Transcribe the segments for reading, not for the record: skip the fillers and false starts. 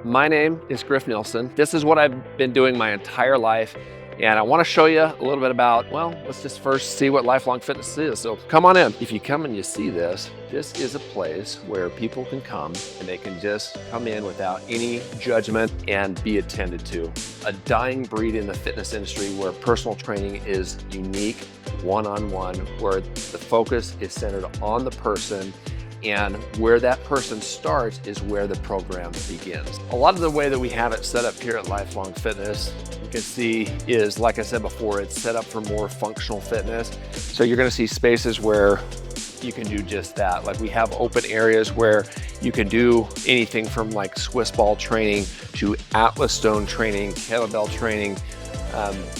My name is Griff Nielsen. This is what I've been doing my entire life. And I want to show you a little bit about, well, let's just first see what lifelong fitness is. So come on in. If you come and you see this is a place where people can come and they can just come in without any judgment and be attended to. A dying breed in the fitness industry where personal training is unique, one-on-one, where the focus is centered on the person, and where that person starts is where the program begins. A lot of the way that we have it set up here at Lifelong Fitness, you can see is, like I said before, it's set up for more functional fitness. So you're gonna see spaces where you can do just that. Like we have open areas where you can do anything from like Swiss ball training to Atlas stone training, kettlebell training.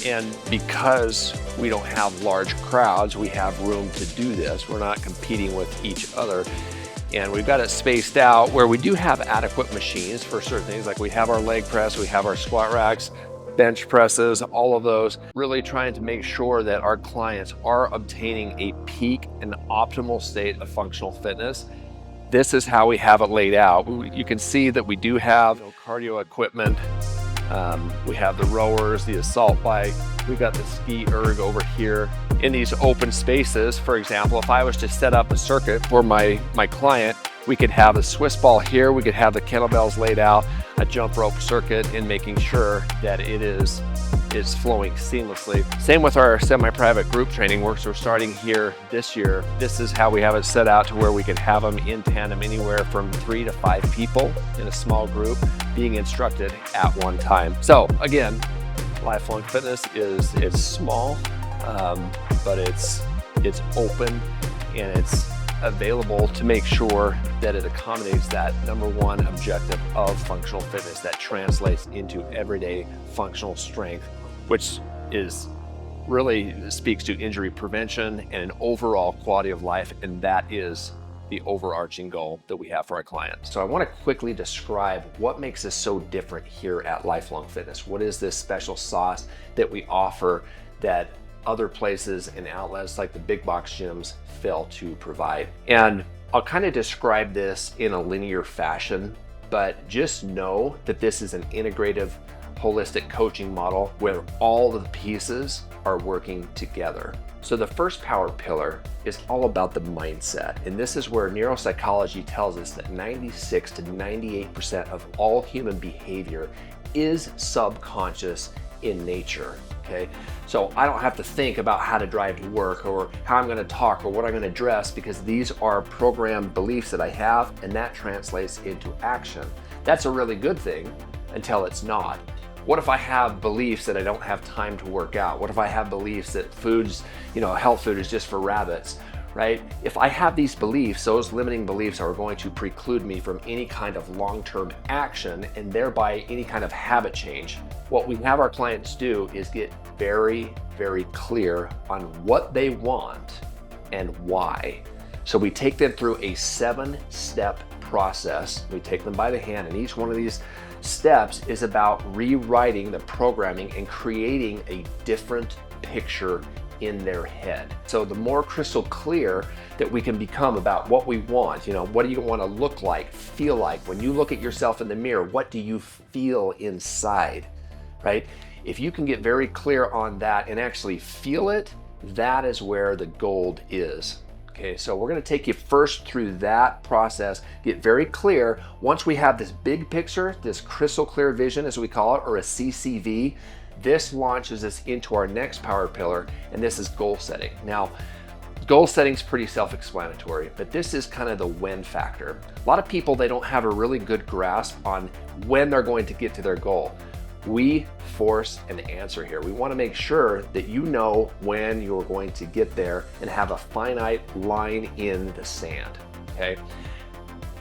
And because we don't have large crowds, we have room to do this. We're not competing with each other. And we've got it spaced out where we do have adequate machines for certain things. Like we have our leg press, we have our squat racks, bench presses, all of those. Really trying to make sure that our clients are obtaining a peak and optimal state of functional fitness. This is how we have it laid out. You can see that we do have cardio equipment. We have the rowers, the assault bike. We've got the ski erg over here. In these open spaces, for example, if I was to set up a circuit for my client, we could have a Swiss ball here, we could have the kettlebells laid out, a jump rope circuit, and making sure that it's flowing seamlessly. Same with our semi-private group training works. We're starting here this year. This is how we have it set out to where we can have them in tandem anywhere from 3 to 5 people in a small group being instructed at one time. So again, Lifelong Fitness it's small, but it's open and it's available to make sure that it accommodates that number one objective of functional fitness that translates into everyday functional strength, which is really speaks to injury prevention and an overall quality of life, and that is the overarching goal that we have for our clients. So I want to quickly describe what makes us so different here at Lifelong Fitness. What is this special sauce that we offer that other places and outlets like the big box gyms fail to provide? And I'll kind of describe this in a linear fashion, but just know that this is an integrative, holistic coaching model where all of the pieces are working together. So the first power pillar is all about the mindset. And this is where neuropsychology tells us that 96 to 98% of all human behavior is subconscious in nature. Okay, so I don't have to think about how to drive to work or how I'm going to talk or what I'm going to dress, because these are programmed beliefs that I have, and that translates into action. That's a really good thing until it's not. What if I have beliefs that I don't have time to work out? What if I have beliefs that health food is just for rabbits, right? If I have these beliefs, those limiting beliefs are going to preclude me from any kind of long-term action and thereby any kind of habit change. What we have our clients do is get very, very clear on what they want and why. So we take them through a 7-step process. We take them by the hand, and each one of these steps is about rewriting the programming and creating a different picture in their head. So the more crystal clear that we can become about what we want, what do you want to look like, feel like? When you look at yourself in the mirror, what do you feel inside, right? If you can get very clear on that and actually feel it, that is where the gold is. Okay, so we're going to take you first through that process, get very clear. Once we have this big picture, this crystal clear vision as we call it, or a CCV, this launches us into our next power pillar, and this is goal setting. Now, goal setting is pretty self-explanatory, but this is kind of the when factor. A lot of people, they don't have a really good grasp on when they're going to get to their goal. We force an answer here. We want to make sure that you know when you're going to get there and have a finite line in the sand, okay?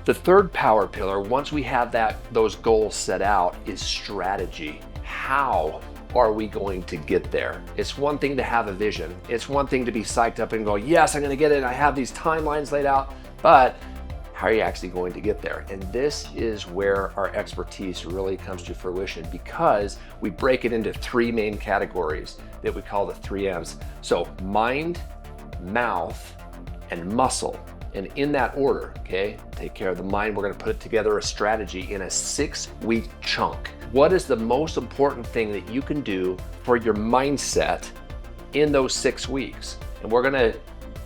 The third power pillar, once we have those goals set out, is strategy. How are we going to get there? It's one thing to have a vision. It's one thing to be psyched up and go, yes, I'm going to get it. I have these timelines laid out, but how are you actually going to get there? And this is where our expertise really comes to fruition, because we break it into 3 main categories that we call the 3 M's. So mind, mouth, and muscle. And in that order, okay, take care of the mind. We're gonna put together a strategy in a 6-week chunk. What is the most important thing that you can do for your mindset in those 6 weeks? And we're gonna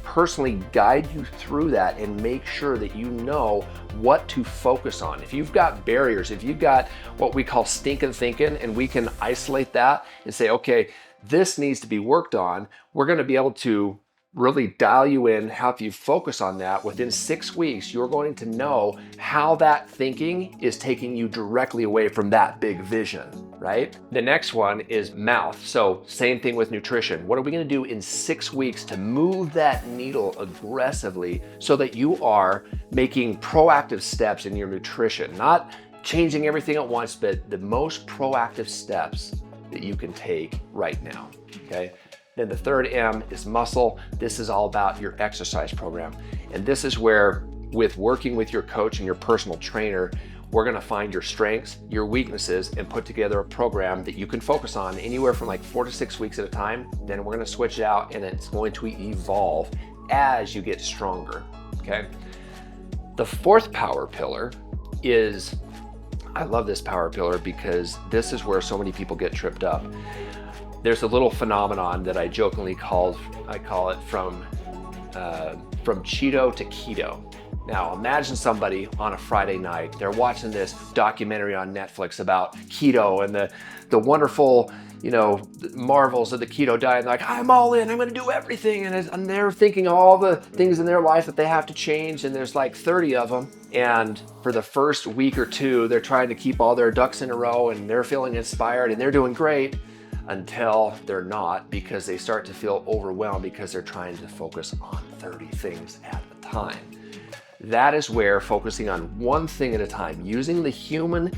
personally guide you through that and make sure that you know what to focus on. If you've got barriers, if you've got what we call stinking thinking, and we can isolate that and say, okay, this needs to be worked on, we're gonna be able to really dial you in, help you focus on that. Within 6 weeks, you're going to know how that thinking is taking you directly away from that big vision, right? The next one is mouth. So same thing with nutrition. What are we gonna do in 6 weeks to move that needle aggressively so that you are making proactive steps in your nutrition? Not changing everything at once, but the most proactive steps that you can take right now, okay? Then the third M is muscle. This is all about your exercise program. And this is where, with working with your coach and your personal trainer, we're gonna find your strengths, your weaknesses, and put together a program that you can focus on anywhere from like 4 to 6 weeks at a time. Then we're gonna switch it out, and it's going to evolve as you get stronger, okay? The fourth power pillar is, I love this power pillar because this is where so many people get tripped up. There's a little phenomenon that I jokingly call it from Cheeto to keto. Now imagine somebody on a Friday night, they're watching this documentary on Netflix about keto and the wonderful, marvels of the keto diet. And they're like, I'm all in, I'm gonna do everything. And they're thinking all the things in their life that they have to change, and there's like 30 of them. And for the first week or two, they're trying to keep all their ducks in a row, and they're feeling inspired and they're doing great, until they're not, because they start to feel overwhelmed because they're trying to focus on 30 things at a time. That is where focusing on one thing at a time, using the human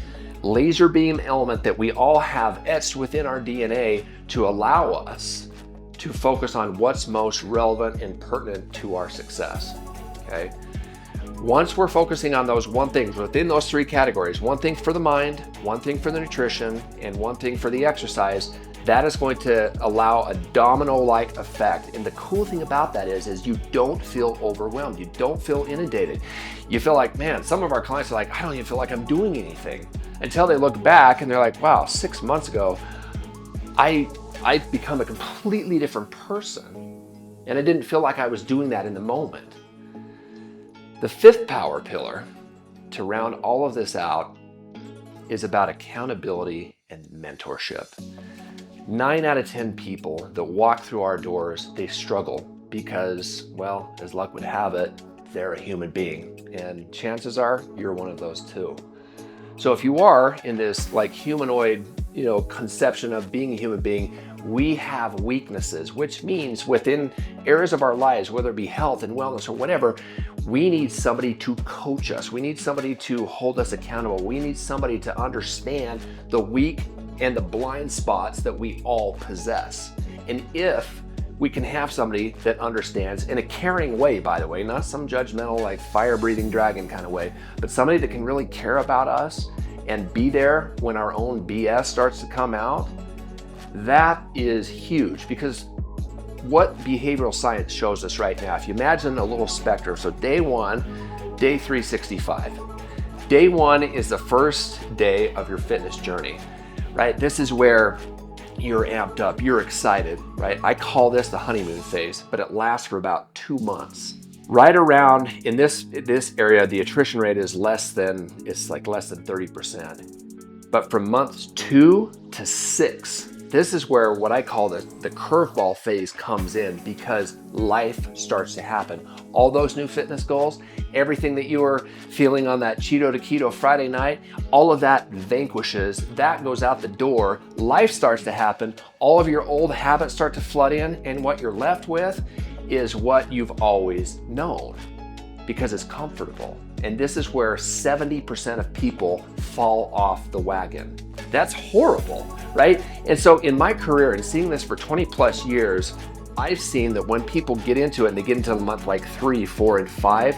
laser beam element that we all have etched within our DNA to allow us to focus on what's most relevant and pertinent to our success, okay? Once we're focusing on those one things within those 3 categories, one thing for the mind, one thing for the nutrition, and one thing for the exercise, that is going to allow a domino-like effect. And the cool thing about that is you don't feel overwhelmed. You don't feel inundated. You feel like, man, some of our clients are like, I don't even feel like I'm doing anything, until they look back and they're like, wow, 6 months ago, I've become a completely different person. And I didn't feel like I was doing that in the moment. The 5th power pillar, to round all of this out, is about accountability and mentorship. 9 out of 10 people that walk through our doors, they struggle because, well, as luck would have it, they're a human being. And chances are you're one of those too. So if you are in this like humanoid, conception of being a human being, we have weaknesses, which means within areas of our lives, whether it be health and wellness or whatever, we need somebody to coach us. We need somebody to hold us accountable. We need somebody to understand the weak and the blind spots that we all possess. And if we can have somebody that understands, in a caring way, by the way, not some judgmental like fire-breathing dragon kind of way, but somebody that can really care about us and be there when our own BS starts to come out, that is huge. Because what behavioral science shows us right now, if you imagine a little spectrum, so day 1, day 365. Day 1 is the first day of your fitness journey, right? This is where you're amped up, you're excited, right? I call this the honeymoon phase, but it lasts for about 2 months. Right around in this area, the attrition rate is less than 30%. But from months 2 to 6, this is where what I call the curveball phase comes in, because life starts to happen. All those new fitness goals, everything that you were feeling on that Cheeto to keto Friday night, all of that vanquishes, that goes out the door. Life starts to happen. All of your old habits start to flood in, and what you're left with is what you've always known, because it's comfortable. And this is where 70% of people fall off the wagon. That's horrible, right? And so in my career, and seeing this for 20 plus years, I've seen that when people get into it and they get into month like 3, 4, and 5,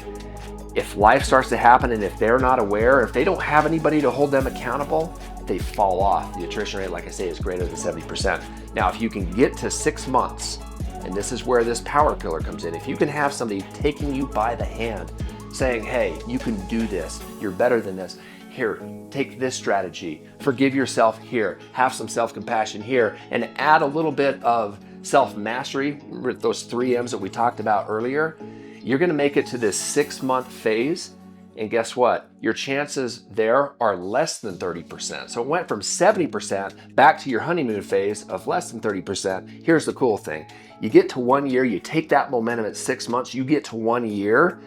if life starts to happen and if they're not aware, if they don't have anybody to hold them accountable, they fall off. The attrition rate, like I say, is greater than 70%. Now, if you can get to 6 months And this is where this power pillar comes in. If you can have somebody taking you by the hand, saying, hey, you can do this, you're better than this, here, take this strategy, forgive yourself here, have some self-compassion here, and add a little bit of self-mastery, those 3 M's that we talked about earlier, you're gonna make it to this 6-month phase. And guess what? Your chances there are less than 30%. So it went from 70% back to your honeymoon phase of less than 30%. Here's the cool thing. You get to 1 year, you take that momentum at 6 months, you get to 1 year.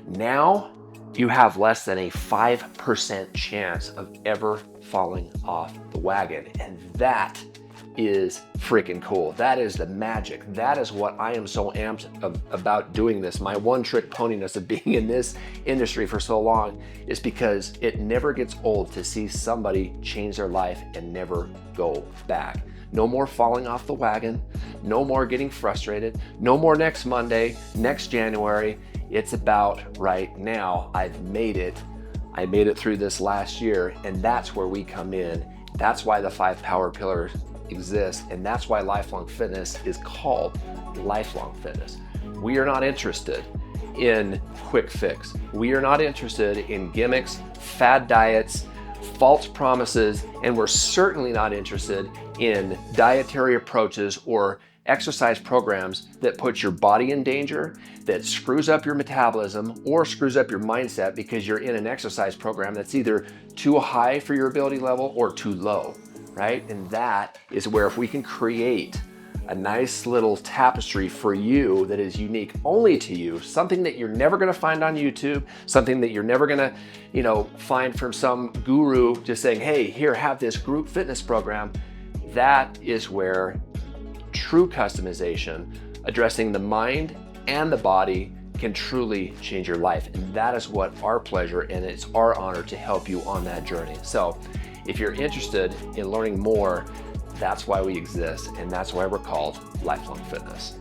Now you have less than a 5% chance of ever falling off the wagon. And that is freaking cool. That is the magic. That is what I am so amped about doing this. My one-trick poniness of being in this industry for so long is because it never gets old to see somebody change their life and never go back. No more falling off the wagon, no more getting frustrated, no more next Monday, next January. It's about right now. I've made it. I made it through this last year, and that's where we come in. That's why the 5 power pillars exist, and that's why lifelong fitness is called lifelong fitness. We are not interested in quick fix. We are not interested in gimmicks, fad diets, false promises, and we're certainly not interested in dietary approaches or exercise programs that put your body in danger, that screws up your metabolism or screws up your mindset because you're in an exercise program that's either too high for your ability level or too low, right? And that is where if we can create a nice little tapestry for you that is unique only to you, something that you're never gonna find on YouTube, something that you're never gonna, find from some guru just saying, hey, here, have this group fitness program. That is where true customization, addressing the mind and the body, can truly change your life. And that is what our pleasure, and it's our honor to help you on that journey. So if you're interested in learning more, that's why we exist, and that's why we're called Lifelong Fitness.